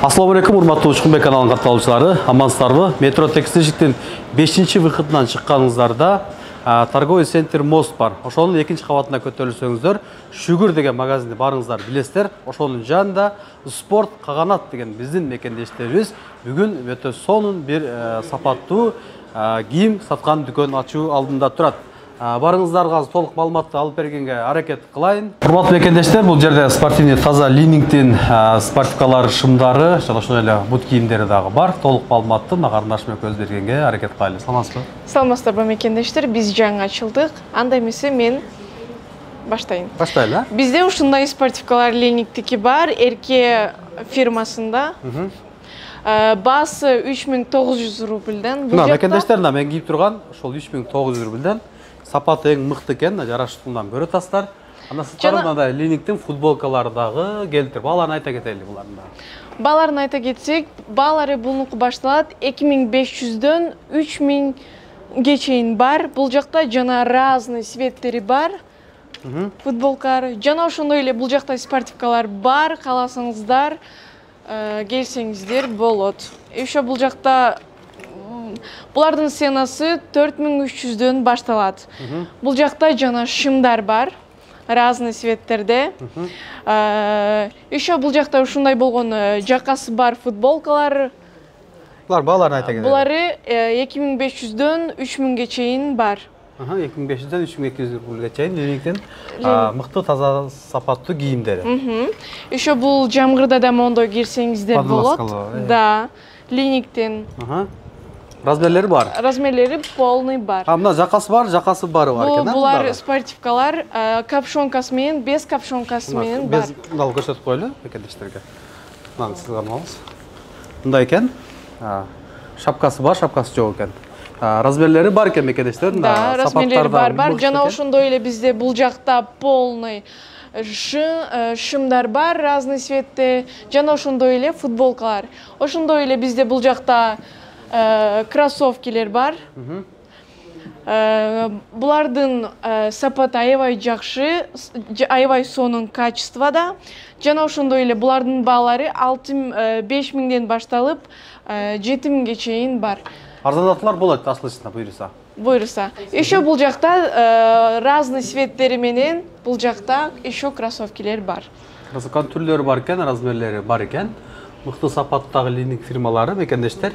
Assalamu алейкум, урматтуу Учкунбек каналынын катталуучулары, амансыздарбы? Метро текстилдиктин 5-выходунан чыкканыңыздарда торговый центр Мост бар. Ошонун 2-кабатына көтөрүлсөңүздөр, Шүгүр деген магазинди барыңыздар билесиздер. Ошонун жанында спорт каганат деген биздин мекендештерибиз бүгүн өтө сонун бир сапаттуу кийим саткан дүкөн ачуу алдында турат. Барыңыздарга толук маалыматты алып бергенге аракет кылайын. Урматтуу мекендештер, бул жерде спортивный таза линингтин спортивкалар, шымдары, жана ошондой эле бут кийимдери дагы бар. Толук маалыматты мына карындашыма көз бергенге аракет кылайлы. Саламатсызбы? Саламатсыздарбы мекендештер, биз жаңы ачылдык. Анда эмесе мен баштайын. Баштайлы. Бизде ушундай спортивкалар линингтики бар, Эрке фирмасында. Басы 3900 рубльден. Мына мекендештер, мен кийип турган ошол 3900 рубльден. Сапаты эң мыкты экен, жараштыгынан көрө тастар. Анда сыртында линингтин футболкалары дагы келтирип, баланы айта кетели буларында. Баларын айта кетсек, балары булнуку башталат 2500дөн 3000ге чейин бар. Бул жакта жана разный цветтери бар. Футболкалар, жана ошондой эле бул жакта спортивкалар бар, кааласаңыздар, келсеңиздер болот. Ошо бул жакта булардын ценасы 4300дөн башталат. Бул жакта жана шымдар бар, разный цветтерде. Ошо бул жакта ушундай болгон жакасы бар футболкалар. Булар бааларын айта кетели. Булары 2500дөн 3000ге чейин бар. 2500дөн 3200 рубльге чейин линингтин мыкты таза сапаттуу кийимдери. Ошо бул жамгырда да мондой кирсеңиздер болот. Да, линингтин. Размерлери бар. Размерлери полный бар. Мына жакасы бар экен. Булар спортивкалар капшонкасы менен, без капшонкасы менен бар. Без мына көрсөтүп коелу мекендештерге. Мына сиз караңыз. Мындай экен. Шапкасы бар, шапкасы жок экен. Размерлери бар экен мекендештер. Да, размерлери бар. Жана ошондой эле бизде бул жакта полный шымдар бар, разный цветте. Жана ошондой эле футболкалар. Ошондой эле бизде бул жакта кроссовкилер бар. Булардын сапаты аябай жакшы, аябай сонун качествода. Жана ошондой эле булардын баалары 5000ден башталып 7000ге чейин бар. Арзандатуулар болот аслычында буйруса. Ошо бул жакта разный цветтери менен бул жакта ошо кроссовкилер бар. Кроссовканын түрлөрү бар экен, размерлери бар экен. Мыкты сапаттагы лининг фирмалары мекендештер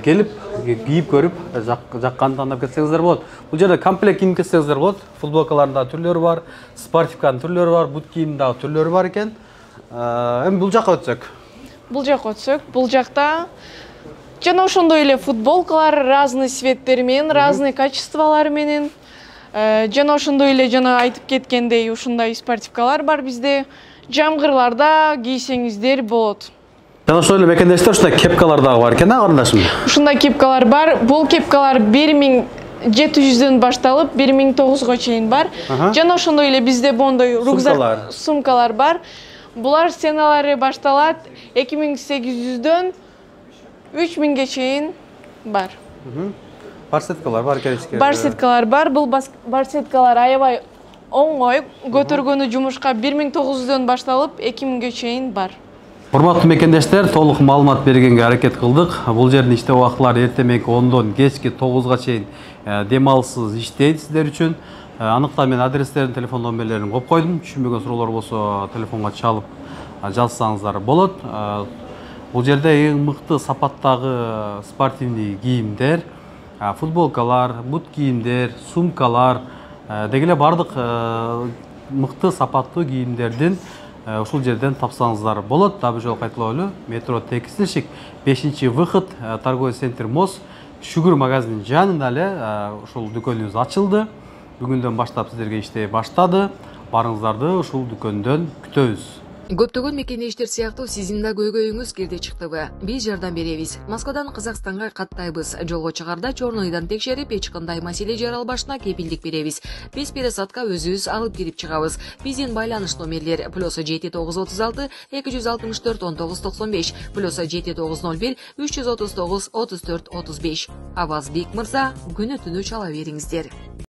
келип кийип көрүп жакканды тандап кетсеңиздер болот. Бул жерде комплект кийип кетсеңиздер болот. Футболкаларында түрлөрү бар, спортивканын түрлөрү бар, бут кийимдин дагы түрлөрү бар экен. Эми бул жакка өтсөк. Бул жакта жана ошондой эле футболкалар разный цветтери менен, разный качестволары менен. Жана ошондой эле жана айтып кеткендей ушундай спортивкалар бар бизде. Жамгырларда кийсеңиздер болот. Жана ошол эле мекендештер ушундай кепкалар дагы бар экен, карындашым. Ушундай кепкалар бар. Бул кепкалар 1700дөн башталып 1009го чейин бар. Жана ошондой эле бизде мондой рюкзак, сумкалар бар. Булар ценалары башталат 2800дөн 3000ге чейин бар. Барсеткалар бар, керечке. Барсеткалар бар. Бул барсеткалар аябай оңой, көтөргөнү жумушка 1900дөн башталып 2000ге чейин бар. Урматтуу мекендештер, толук маалымат бергенге аракет кылдык. Бул жердин иштөө убактылары эртең 10дон кечки 9га чейин дем алышсыз иштейт сиздер үчүн. Аныктан мен адрестерин, телефон номерлерин коюп койдум. Түшүнбөгөн суроолор болсо телефонго чалып жазсаңыздар болот. Бул жерде эң мыкты сапаттагы спортивный кийимдер, футболкалар, бут кийимдер, сумкалар, деги эле бардык мыкты сапаттуу кийимдердин ушул жерден тапсаңыздар болот. Дагы жол кайталоолу. Метро текстилщик 5-выход, торговый центр Мост, Шүгүр магазинин жанында эле ушул дүкөнүбүз ачылды. Бүгүндөн баштап сиздерге иштей баштады. Барыңыздарды ушул дүкөндөн күтөбүз. Көптөгөн мекендештер сыяктуу сиздин да көйгөйүңүз кирди чыктыбы? Биз жардам беребиз. Москвадан Казакстанга каттайбыз. Жолго чыгарда чорнойдан текшерип, эч кандай маселе жаралбашына кепилдик беребиз. Биз пересадка өзүбүз алып кирип чыгабыз. Биздин байланыш номерлер +7936 264 1995 +7901 339 34 35. Авазбек мырза, күнү түнү чала бериңиздер.